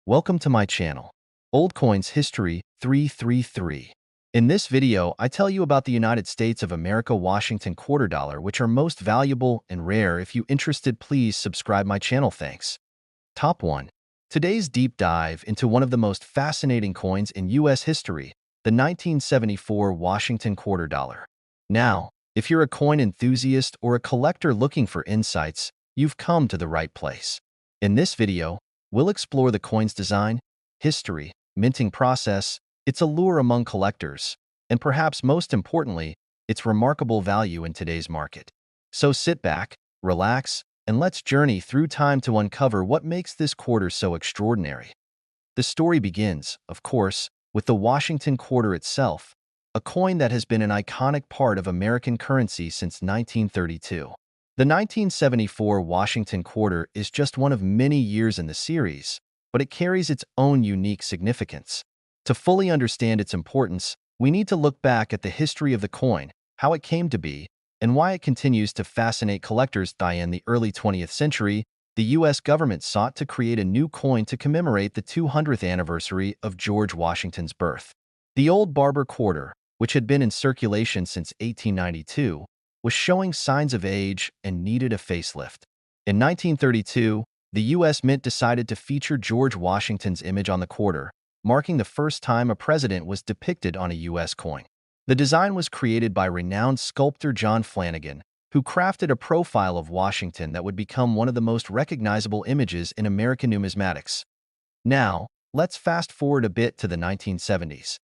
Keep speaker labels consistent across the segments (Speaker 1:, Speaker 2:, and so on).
Speaker 1: Welcome to my channel, Old Coins History 333. In this video, I tell you about the United States of America Washington quarter dollar, which are most valuable and rare. If you interested, please subscribe my channel. Thanks. Top 1. Today's deep dive into one of the most fascinating coins in U.S. history, the 1974 Washington quarter dollar. Now, if you're a coin enthusiast or a collector looking for insights, you've come to the right place. In this video, we'll explore the coin's design, history, minting process, its allure among collectors, and perhaps most importantly, its remarkable value in today's market. So sit back, relax, and let's journey through time to uncover what makes this quarter so extraordinary. The story begins, of course, with the Washington quarter itself, a coin that has been an iconic part of American currency since 1932. The 1974 Washington quarter is just one of many years in the series, but it carries its own unique significance. To fully understand its importance, we need to look back at the history of the coin, how it came to be, and why it continues to fascinate collectors. In the early 20th century, the U.S. government sought to create a new coin to commemorate the 200th anniversary of George Washington's birth. The old barber quarter, which had been in circulation since 1892, was showing signs of age and needed a facelift. In 1932, the U.S. Mint decided to feature George Washington's image on the quarter, marking the first time a president was depicted on a U.S. coin. The design was created by renowned sculptor John Flanagan, who crafted a profile of Washington that would become one of the most recognizable images in American numismatics. Now, let's fast forward a bit to the 1970s.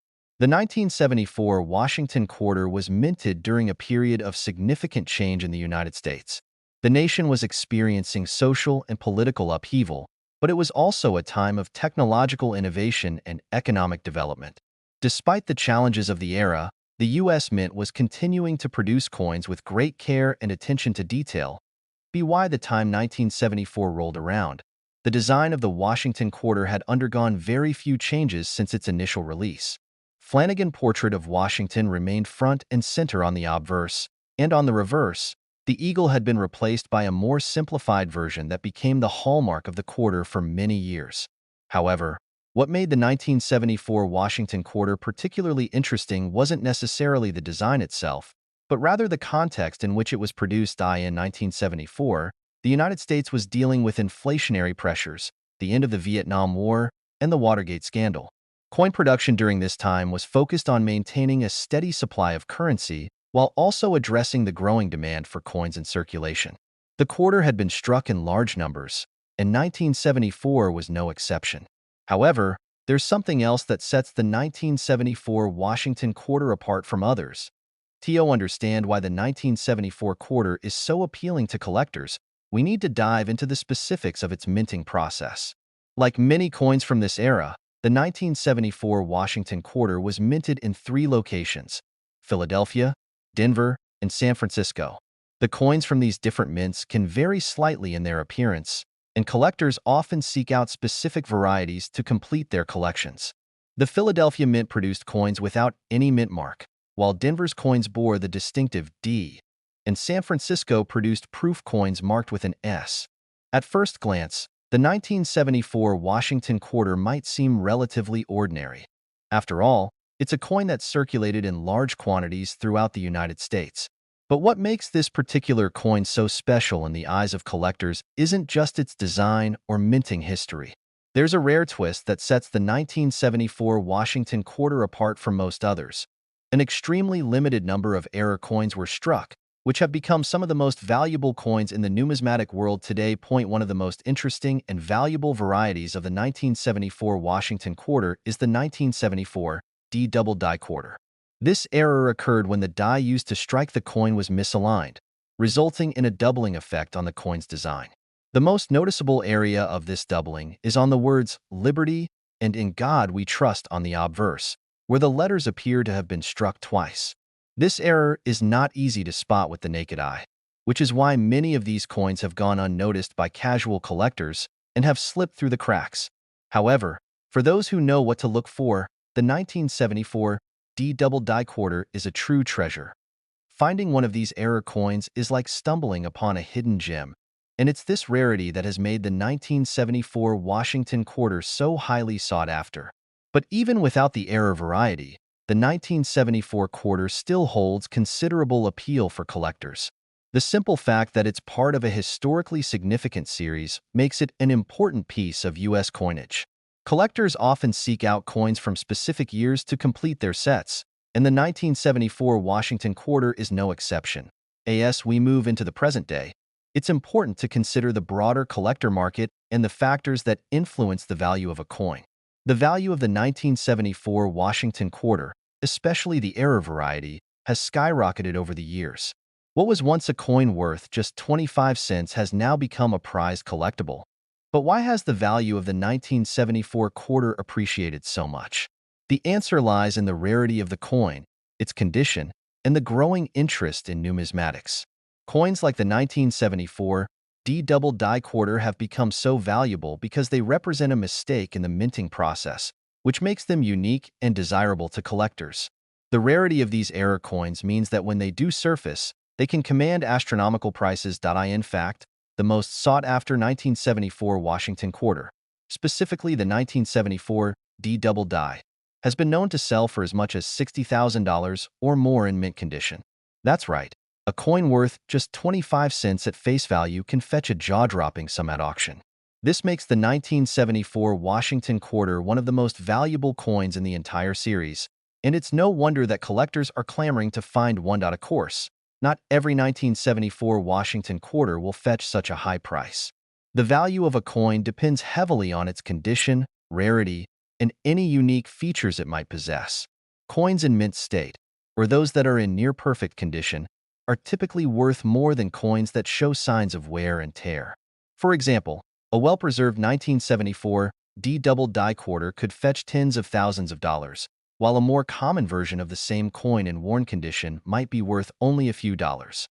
Speaker 1: The 1974 Washington quarter was minted during a period of significant change in the United States. The nation was experiencing social and political upheaval, but it was also a time of technological innovation and economic development. Despite the challenges of the era, the U.S. Mint was continuing to produce coins with great care and attention to detail. By the time 1974 rolled around, the design of the Washington quarter had undergone very few changes since its initial release. Flanagan's portrait of Washington remained front and center on the obverse, and on the reverse, the eagle had been replaced by a more simplified version that became the hallmark of the quarter for many years. However, what made the 1974 Washington quarter particularly interesting wasn't necessarily the design itself, but rather the context in which it was produced. In 1974, the United States was dealing with inflationary pressures, the end of the Vietnam War, and the Watergate scandal. Coin production during this time was focused on maintaining a steady supply of currency while also addressing the growing demand for coins in circulation. The quarter had been struck in large numbers, and 1974 was no exception. However, there's something else that sets the 1974 Washington quarter apart from others. To understand why the 1974 quarter is so appealing to collectors, we need to dive into the specifics of its minting process. Like many coins from this era, the 1974 Washington quarter was minted in 3 locations: Philadelphia, Denver, and San Francisco. The coins from these different mints can vary slightly in their appearance, and collectors often seek out specific varieties to complete their collections. The Philadelphia Mint produced coins without any mint mark, while Denver's coins bore the distinctive D, and San Francisco produced proof coins marked with an S. At first glance, the 1974 Washington quarter might seem relatively ordinary. After all, it's a coin that circulated in large quantities throughout the United States. But what makes this particular coin so special in the eyes of collectors isn't just its design or minting history. There's a rare twist that sets the 1974 Washington quarter apart from most others. An extremely limited number of error coins were struck, which have become some of the most valuable coins in the numismatic world today. One of the most interesting and valuable varieties of the 1974 Washington quarter is the 1974 D double die quarter. This error occurred when the die used to strike the coin was misaligned, resulting in a doubling effect on the coin's design. The most noticeable area of this doubling is on the words "Liberty" and "In God We Trust" on the obverse, where the letters appear to have been struck twice. This error is not easy to spot with the naked eye, which is why many of these coins have gone unnoticed by casual collectors and have slipped through the cracks. However, for those who know what to look for, the 1974 D double die quarter is a true treasure. Finding one of these error coins is like stumbling upon a hidden gem, and it's this rarity that has made the 1974 Washington quarter so highly sought after. But even without the era variety, the 1974 quarter still holds considerable appeal for collectors. The simple fact that it's part of a historically significant series makes it an important piece of U.S. coinage. Collectors often seek out coins from specific years to complete their sets, and the 1974 Washington quarter is no exception. As we move into the present day, it's important to consider the broader collector market and the factors that influence the value of a coin. The value of the 1974 Washington quarter, especially the era variety, has skyrocketed over the years. What was once a coin worth just 25 cents has now become a prized collectible. But why has the value of the 1974 quarter appreciated so much? The answer lies in the rarity of the coin, its condition, and the growing interest in numismatics. Coins like the 1974 D-double die quarter have become so valuable because they represent a mistake in the minting process, which makes them unique and desirable to collectors. The rarity of these error coins means that when they do surface, they can command astronomical prices. In fact, the most sought-after 1974 Washington quarter, specifically the 1974 D-double die, has been known to sell for as much as $60,000 or more in mint condition. That's right. A coin worth just 25 cents at face value can fetch a jaw-dropping sum at auction. This makes the 1974 Washington quarter one of the most valuable coins in the entire series, and it's no wonder that collectors are clamoring to find one. Of course, not every 1974 Washington quarter will fetch such a high price. The value of a coin depends heavily on its condition, rarity, and any unique features it might possess. Coins in mint state, or those that are in near-perfect condition, are typically worth more than coins that show signs of wear and tear. For example, a well-preserved 1974 D-double die quarter could fetch tens of thousands of dollars, while a more common version of the same coin in worn condition might be worth only a few dollars.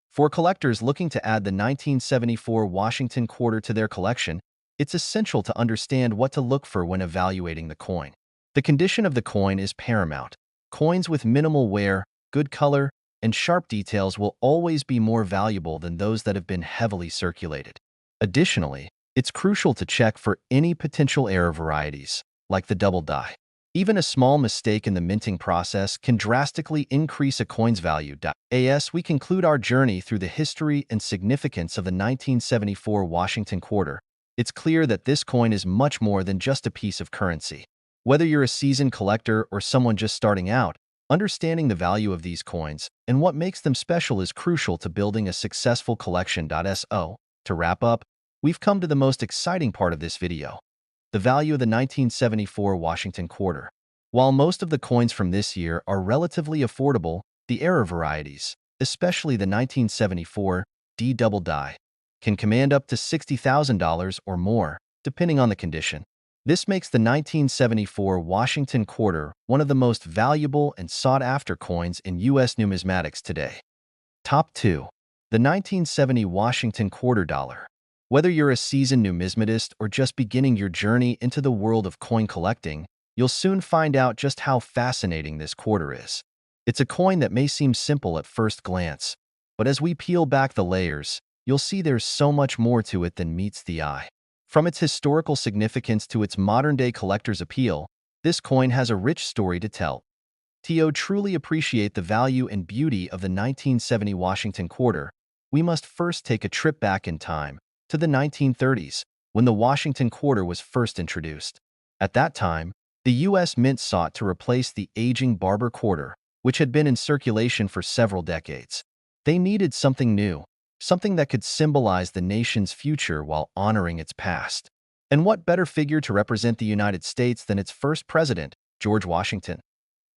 Speaker 1: For collectors looking to add the 1974 Washington quarter to their collection, it's essential to understand what to look for when evaluating the coin. The condition of the coin is paramount. Coins with minimal wear, good color, and sharp details will always be more valuable than those that have been heavily circulated. Additionally, it's crucial to check for any potential error varieties, like the double die. Even a small mistake in the minting process can drastically increase a coin's value. As we conclude our journey through the history and significance of the 1974 Washington quarter, it's clear that this coin is much more than just a piece of currency. Whether you're a seasoned collector or someone just starting out, understanding the value of these coins and what makes them special is crucial to building a successful collection. To wrap up, we've come to the most exciting part of this video: the value of the 1974 Washington quarter. While most of the coins from this year are relatively affordable, the era varieties, especially the 1974 D-double die, can command up to $60,000 or more, depending on the condition. This makes the 1974 Washington quarter one of the most valuable and sought-after coins in U.S. numismatics today. Top 2. The 1970 Washington quarter dollar. Whether you're a seasoned numismatist or just beginning your journey into the world of coin collecting, you'll soon find out just how fascinating this quarter is. It's a coin that may seem simple at first glance, but as we peel back the layers, you'll see there's so much more to it than meets the eye. From its historical significance to its modern-day collector's appeal, this coin has a rich story to tell. To truly appreciate the value and beauty of the 1970 Washington quarter, we must first take a trip back in time to the 1930s, when the Washington quarter was first introduced. At that time, the U.S. Mint sought to replace the aging barber quarter, which had been in circulation for several decades. They needed something new, something that could symbolize the nation's future while honoring its past. And what better figure to represent the United States than its first president, George Washington?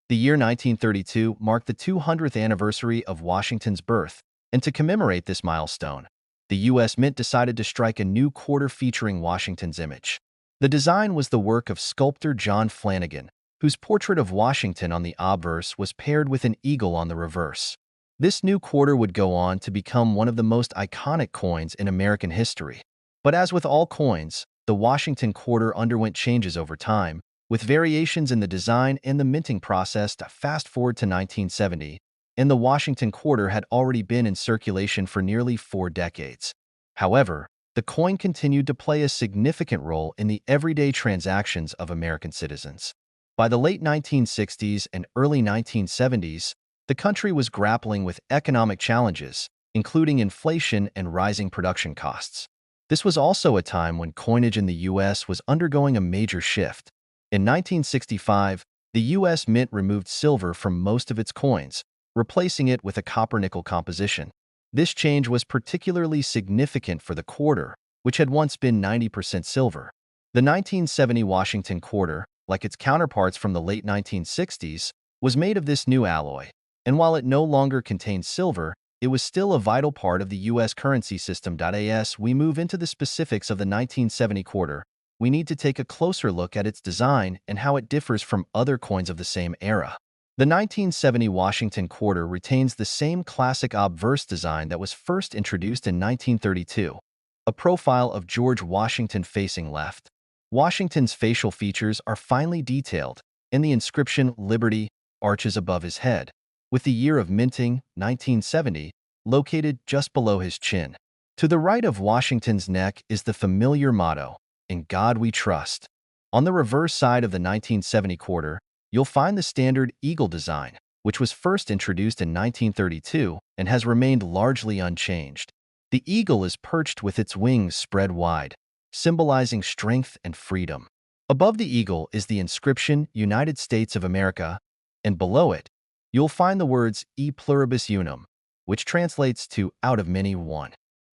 Speaker 1: The year 1932 marked the 200th anniversary of Washington's birth, and to commemorate this milestone, the U.S. Mint decided to strike a new quarter featuring Washington's image. The design was the work of sculptor John Flanagan, whose portrait of Washington on the obverse was paired with an eagle on the reverse. This new quarter would go on to become one of the most iconic coins in American history. But as with all coins, the Washington quarter underwent changes over time, with variations in the design and the minting process. Fast forward to 1970, and the Washington quarter had already been in circulation for nearly 4 decades. However, the coin continued to play a significant role in the everyday transactions of American citizens. By the late 1960s and early 1970s, the country was grappling with economic challenges, including inflation and rising production costs. This was also a time when coinage in the U.S. was undergoing a major shift. In 1965, the U.S. Mint removed silver from most of its coins, replacing it with a copper-nickel composition. This change was particularly significant for the quarter, which had once been 90% silver. The 1970 Washington quarter, like its counterparts from the late 1960s, was made of this new alloy, and while it no longer contained silver, it was still a vital part of the U.S. currency system. As we move into the specifics of the 1970 quarter, we need to take a closer look at its design and how it differs from other coins of the same era. The 1970 Washington quarter retains the same classic obverse design that was first introduced in 1932, a profile of George Washington facing left. Washington's facial features are finely detailed, and the inscription Liberty arches above his head, with the year of minting, 1970, located just below his chin. To the right of Washington's neck is the familiar motto, "In God We Trust." On the reverse side of the 1970 quarter, you'll find the standard eagle design, which was first introduced in 1932 and has remained largely unchanged. The eagle is perched with its wings spread wide, symbolizing strength and freedom. Above the eagle is the inscription United States of America, and below it, you'll find the words E pluribus unum, which translates to out of many one.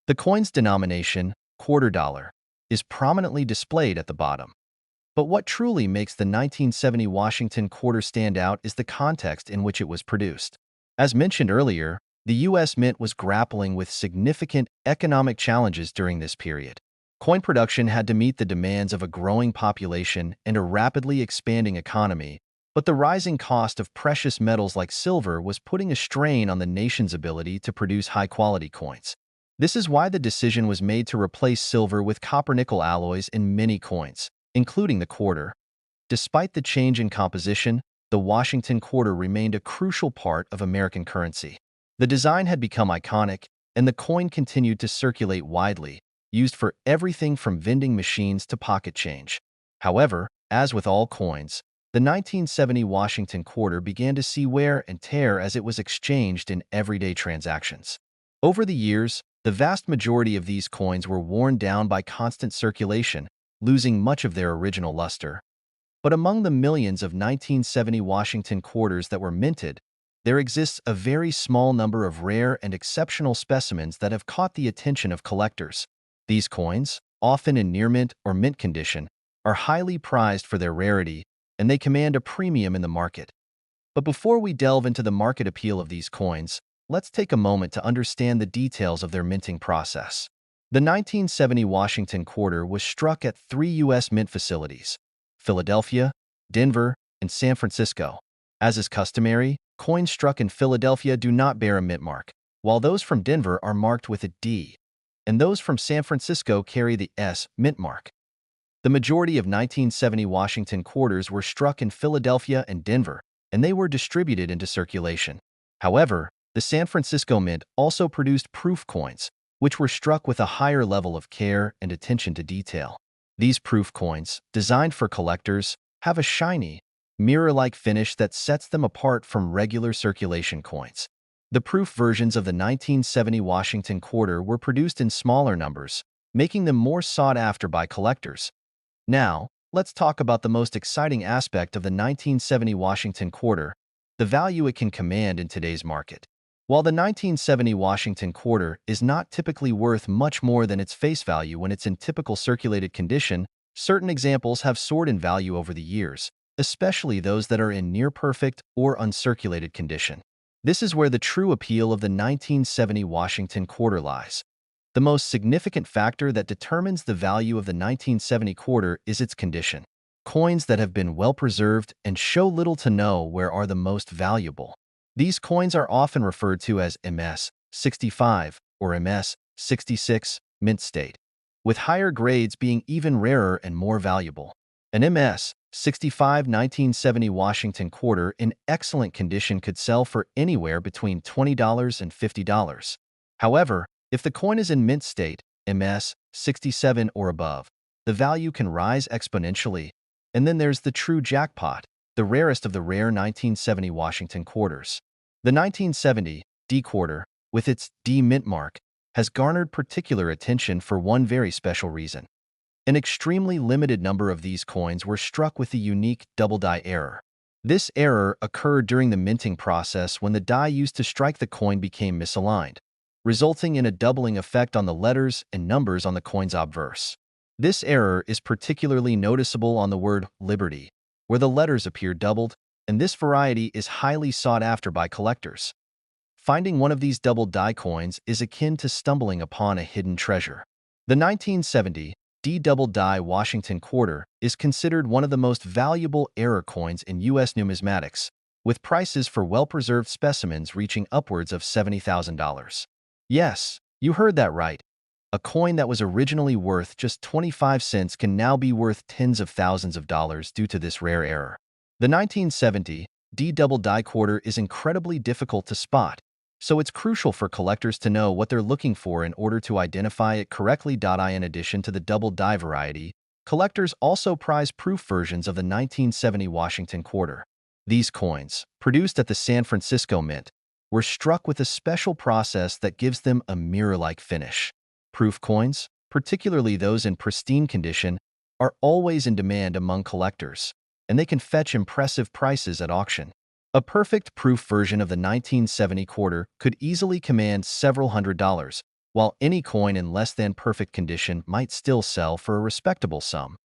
Speaker 1: The coin's denomination, quarter dollar, is prominently displayed at the bottom. But what truly makes the 1970 Washington quarter stand out is the context in which it was produced. As mentioned earlier, the U.S. Mint was grappling with significant economic challenges during this period. Coin production had to meet the demands of a growing population and a rapidly expanding economy, but the rising cost of precious metals like silver was putting a strain on the nation's ability to produce high-quality coins. This is why the decision was made to replace silver with copper-nickel alloys in many coins, including the quarter. Despite the change in composition, the Washington quarter remained a crucial part of American currency. The design had become iconic, and the coin continued to circulate widely, used for everything from vending machines to pocket change. However, as with all coins, the 1970 Washington quarter began to see wear and tear as it was exchanged in everyday transactions. Over the years, the vast majority of these coins were worn down by constant circulation, losing much of their original luster. But among the millions of 1970 Washington quarters that were minted, there exists a very small number of rare and exceptional specimens that have caught the attention of collectors. These coins, often in near mint or mint condition, are highly prized for their rarity, and they command a premium in the market. But before we delve into the market appeal of these coins, let's take a moment to understand the details of their minting process. The 1970 Washington quarter was struck at 3 U.S. mint facilities: Philadelphia, Denver, and San Francisco. As is customary, coins struck in Philadelphia do not bear a mint mark, while those from Denver are marked with a D, and those from San Francisco carry the S mint mark. The majority of 1970 Washington quarters were struck in Philadelphia and Denver, and they were distributed into circulation. However, the San Francisco Mint also produced proof coins, which were struck with a higher level of care and attention to detail. These proof coins, designed for collectors, have a shiny, mirror-like finish that sets them apart from regular circulation coins. The proof versions of the 1970 Washington quarter were produced in smaller numbers, making them more sought after by collectors. Now, let's talk about the most exciting aspect of the 1970 Washington quarter, the value it can command in today's market. While the 1970 Washington quarter is not typically worth much more than its face value when it's in typical circulated condition, certain examples have soared in value over the years, especially those that are in near-perfect or uncirculated condition. This is where the true appeal of the 1970 Washington quarter lies. The most significant factor that determines the value of the 1970 quarter is its condition. Coins that have been well preserved and show little to no wear are the most valuable. These coins are often referred to as MS-65 or MS-66 mint state, with higher grades being even rarer and more valuable. An MS-65 1970 Washington quarter in excellent condition could sell for anywhere between $20 and $50. However, if the coin is in mint state MS 67 or above, the value can rise exponentially. And then there's the true jackpot, the rarest of the rare 1970 Washington quarters. The 1970 D quarter, with its D mint mark, has garnered particular attention for one very special reason. An extremely limited number of these coins were struck with the unique double die error. This error occurred during the minting process when the die used to strike the coin became misaligned, resulting in a doubling effect on the letters and numbers on the coin's obverse. This error is particularly noticeable on the word Liberty, where the letters appear doubled, and this variety is highly sought after by collectors. Finding one of these double die coins is akin to stumbling upon a hidden treasure. The 1970 D double die Washington quarter is considered one of the most valuable error coins in U.S. numismatics, with prices for well-preserved specimens reaching upwards of $70,000. Yes, you heard that right. A coin that was originally worth just 25 cents can now be worth tens of thousands of dollars due to this rare error. The 1970 D double die quarter is incredibly difficult to spot, so it's crucial for collectors to know what they're looking for in order to identify it correctly. In addition to the double die variety, collectors also prize proof versions of the 1970 Washington quarter. These coins, produced at the San Francisco Mint, were struck with a special process that gives them a mirror-like finish. Proof coins, particularly those in pristine condition, are always in demand among collectors, and they can fetch impressive prices at auction. A perfect proof version of the 1970 quarter could easily command several $100s, while any coin in less than perfect condition might still sell for a respectable sum.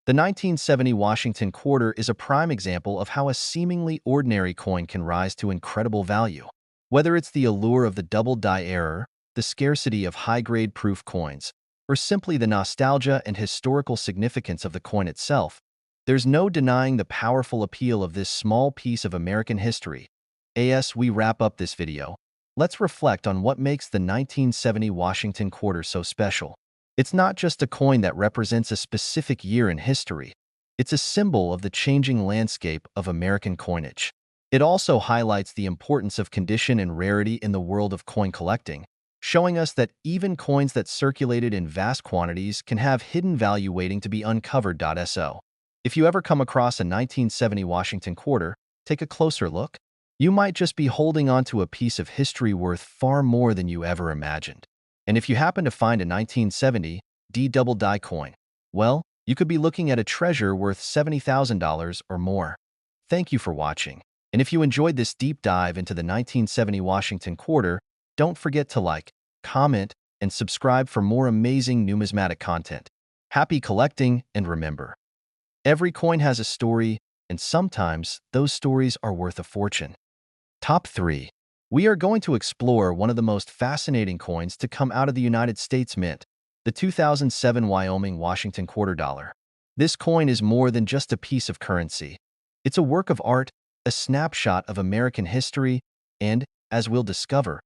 Speaker 1: The 1970 Washington quarter is a prime example of how a seemingly ordinary coin can rise to incredible value. Whether it's the allure of the double die error, the scarcity of high-grade proof coins, or simply the nostalgia and historical significance of the coin itself, there's no denying the powerful appeal of this small piece of American history. As we wrap up this video, let's reflect on what makes the 1970 Washington quarter so special. It's not just a coin that represents a specific year in history. It's a symbol of the changing landscape of American coinage. It also highlights the importance of condition and rarity in the world of coin collecting, showing us that even coins that circulated in vast quantities can have hidden value waiting to be uncovered. So, if you ever come across a 1970 Washington quarter, take a closer look. You might just be holding onto a piece of history worth far more than you ever imagined. And if you happen to find a 1970 D double die coin, well, you could be looking at a treasure worth $70,000 or more. Thank you for watching. And if you enjoyed this deep dive into the 1970 Washington quarter, don't forget to like, comment, and subscribe for more amazing numismatic content. Happy collecting, and remember, every coin has a story, and sometimes those stories are worth a fortune. Top 3. We are going to explore one of the most fascinating coins to come out of the United States Mint, the 2007 Wyoming Washington quarter dollar. This coin is more than just a piece of currency. It's a work of art, a snapshot of American history, and, as we'll discover,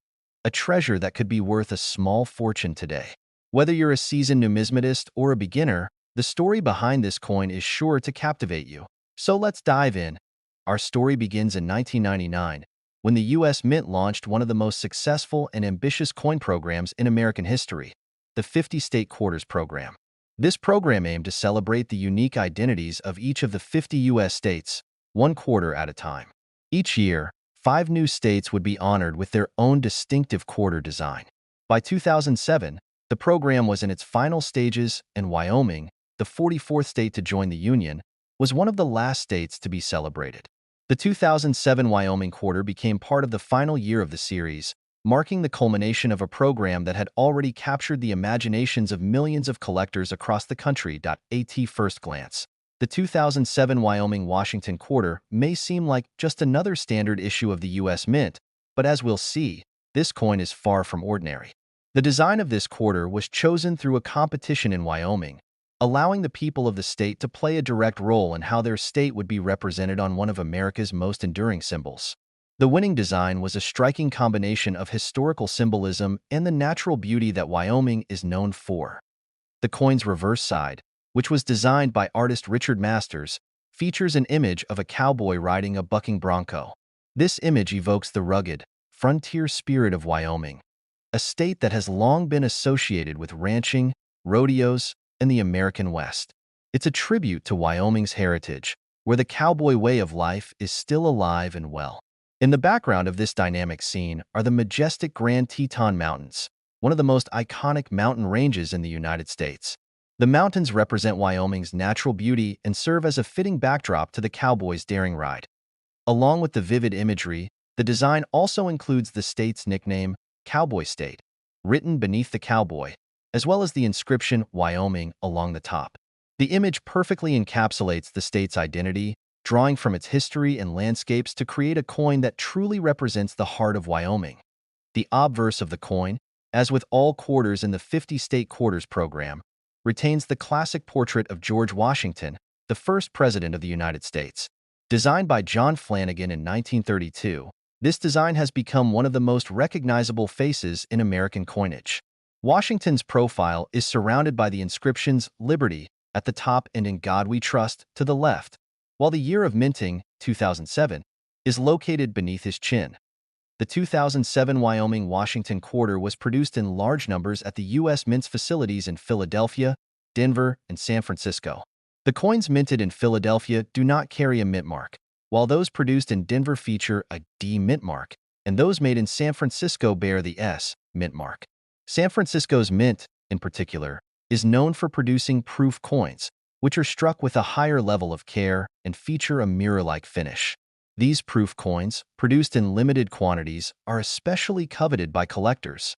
Speaker 1: a treasure that could be worth a small fortune today. Whether you're a seasoned numismatist or a beginner, the story behind this coin is sure to captivate you. So let's dive in. Our story begins in 1999, when the U.S. Mint launched one of the most successful and ambitious coin programs in American history, the 50-State Quarters program. This program aimed to celebrate the unique identities of each of the 50 U.S. states, one quarter at a time. Each year, 5 new states would be honored with their own distinctive quarter design. By 2007, the program was in its final stages, and Wyoming, the 44th state to join the Union, was one of the last states to be celebrated. The 2007 Wyoming quarter became part of the final year of the series, marking the culmination of a program that had already captured the imaginations of millions of collectors across the country. At first glance, the 2007 Wyoming Washington quarter may seem like just another standard issue of the U.S. Mint, but as we'll see, this coin is far from ordinary. The design of this quarter was chosen through a competition in Wyoming, allowing the people of the state to play a direct role in how their state would be represented on one of America's most enduring symbols. The winning design was a striking combination of historical symbolism and the natural beauty that Wyoming is known for. The coin's reverse side, which was designed by artist Richard Masters, features an image of a cowboy riding a bucking bronco. This image evokes the rugged, frontier spirit of Wyoming, a state that has long been associated with ranching, rodeos, and the American West. It's a tribute to Wyoming's heritage, where the cowboy way of life is still alive and well. In the background of this dynamic scene are the majestic Grand Teton Mountains, one of the most iconic mountain ranges in the United States. The mountains represent Wyoming's natural beauty and serve as a fitting backdrop to the cowboy's daring ride. Along with the vivid imagery, the design also includes the state's nickname, Cowboy State, written beneath the cowboy, as well as the inscription Wyoming along the top. The image perfectly encapsulates the state's identity, drawing from its history and landscapes to create a coin that truly represents the heart of Wyoming. The obverse of the coin, as with all quarters in the 50 State Quarters program, retains the classic portrait of George Washington, the first president of the United States. Designed by John Flanagan in 1932, this design has become one of the most recognizable faces in American coinage. Washington's profile is surrounded by the inscriptions Liberty at the top and In God We Trust to the left, while the year of minting, 2007, is located beneath his chin. The 2007 Wyoming-Washington quarter was produced in large numbers at the U.S. Mint's facilities in Philadelphia, Denver, and San Francisco. The coins minted in Philadelphia do not carry a mint mark, while those produced in Denver feature a D mint mark, and those made in San Francisco bear the S mint mark. San Francisco's mint, in particular, is known for producing proof coins, which are struck with a higher level of care and feature a mirror-like finish. These proof coins, produced in limited quantities, are especially coveted by collectors.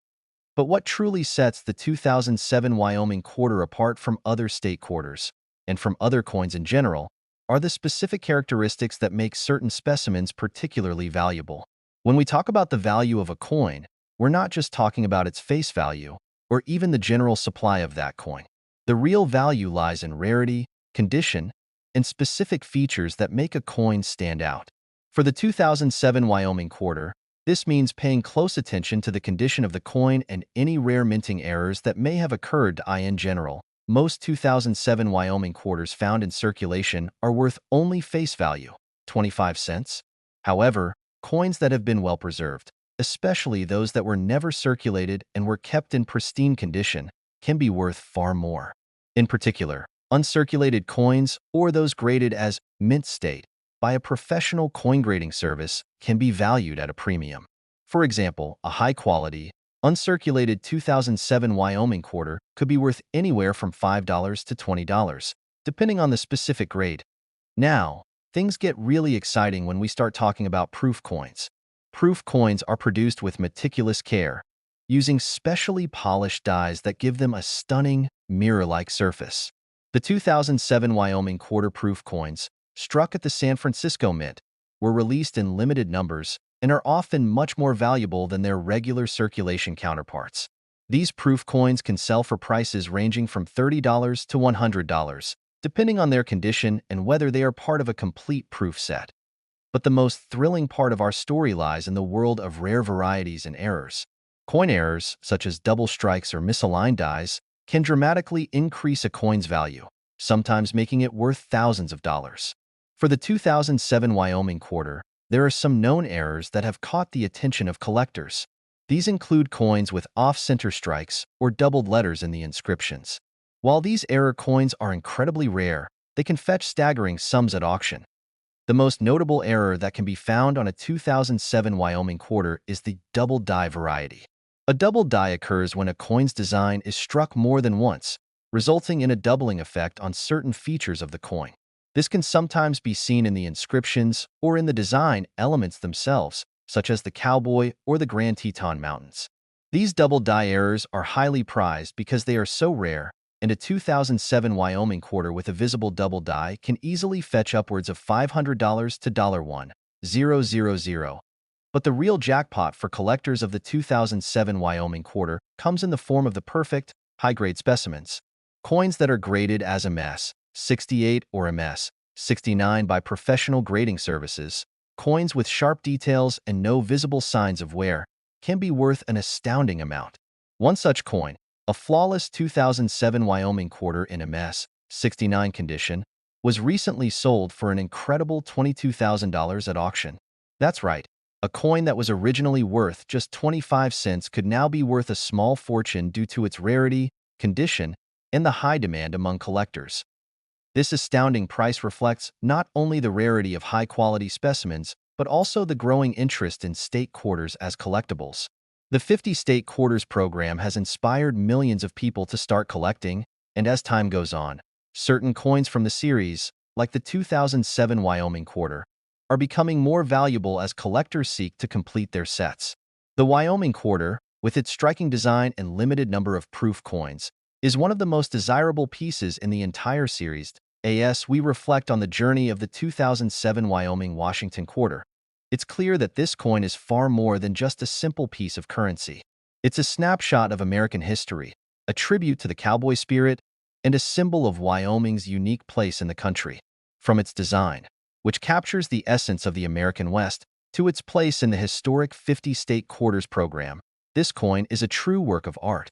Speaker 1: But what truly sets the 2007 Wyoming quarter apart from other state quarters, and from other coins in general, are the specific characteristics that make certain specimens particularly valuable. When we talk about the value of a coin, we're not just talking about its face value, or even the general supply of that coin. The real value lies in rarity, condition, and specific features that make a coin stand out. For the 2007 Wyoming quarter, this means paying close attention to the condition of the coin and any rare minting errors that may have occurred to in general. Most 2007 Wyoming quarters found in circulation are worth only face value, 25 cents. However, coins that have been well preserved, especially those that were never circulated and were kept in pristine condition, can be worth far more. In particular, uncirculated coins, or those graded as mint state by a professional coin grading service, can be valued at a premium. For example, a high-quality, uncirculated 2007 Wyoming quarter could be worth anywhere from $5 to $20, depending on the specific grade. Now, things get really exciting when we start talking about proof coins. Proof coins are produced with meticulous care, using specially polished dies that give them a stunning, mirror-like surface. The 2007 Wyoming quarter proof coins, struck at the San Francisco Mint, were released in limited numbers and are often much more valuable than their regular circulation counterparts. These proof coins can sell for prices ranging from $30 to $100, depending on their condition and whether they are part of a complete proof set. But the most thrilling part of our story lies in the world of rare varieties and errors. Coin errors, such as double strikes or misaligned dies, can dramatically increase a coin's value, sometimes making it worth thousands of dollars. For the 2007 Wyoming quarter, there are some known errors that have caught the attention of collectors. These include coins with off-center strikes or doubled letters in the inscriptions. While these error coins are incredibly rare, they can fetch staggering sums at auction. The most notable error that can be found on a 2007 Wyoming quarter is the double die variety. A double die occurs when a coin's design is struck more than once, resulting in a doubling effect on certain features of the coin. This can sometimes be seen in the inscriptions or in the design elements themselves, such as the cowboy or the Grand Teton Mountains. These double die errors are highly prized because they are so rare, and a 2007 Wyoming quarter with a visible double die can easily fetch upwards of $500 to $1,000. But the real jackpot for collectors of the 2007 Wyoming quarter comes in the form of the perfect, high-grade specimens. Coins that are graded as MS 68 or MS 69 by professional grading services, coins with sharp details and no visible signs of wear, can be worth an astounding amount. One such coin, a flawless 2007 Wyoming quarter in MS 69 condition, was recently sold for an incredible $22,000 at auction. That's right, A coin that was originally worth just 25 cents could now be worth a small fortune due to its rarity, condition, and the high demand among collectors. This astounding price reflects not only the rarity of high-quality specimens, but also the growing interest in state quarters as collectibles. The 50 State Quarters program has inspired millions of people to start collecting, and as time goes on, certain coins from the series, like the 2007 Wyoming Quarter, are becoming more valuable as collectors seek to complete their sets. The Wyoming Quarter, with its striking design and limited number of proof coins, is one of the most desirable pieces in the entire series. As we reflect on the journey of the 2007 Wyoming-Washington Quarter, it's clear that this coin is far more than just a simple piece of currency. It's a snapshot of American history, a tribute to the cowboy spirit, and a symbol of Wyoming's unique place in the country. From its design, which captures the essence of the American West, to its place in the historic 50 State Quarters program, this coin is a true work of art.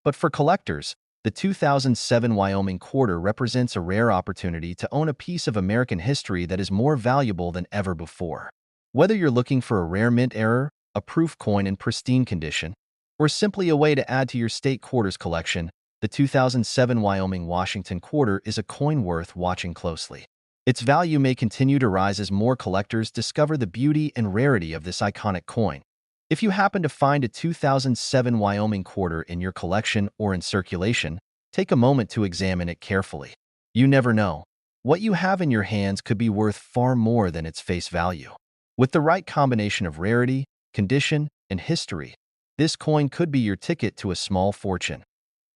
Speaker 1: But for collectors, the 2007 Wyoming Quarter represents a rare opportunity to own a piece of American history that is more valuable than ever before. Whether you're looking for a rare mint error, a proof coin in pristine condition, or simply a way to add to your state quarters collection, the 2007 Wyoming-Washington Quarter is a coin worth watching closely. Its value may continue to rise as more collectors discover the beauty and rarity of this iconic coin. If you happen to find a 2007 Wyoming Quarter in your collection or in circulation, take a moment to examine it carefully. You never know. What you have in your hands could be worth far more than its face value. With the right combination of rarity, condition, and history, this coin could be your ticket to a small fortune.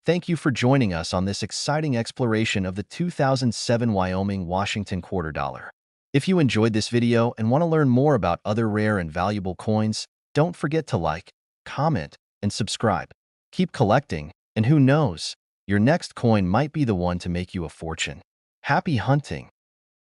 Speaker 1: Thank you for joining us on this exciting exploration of the 2007 Wyoming-Washington Quarter Dollar. If you enjoyed this video and want to learn more about other rare and valuable coins, don't forget to like, comment, and subscribe. Keep collecting, and who knows, your next coin might be the one to make you a fortune. Happy hunting!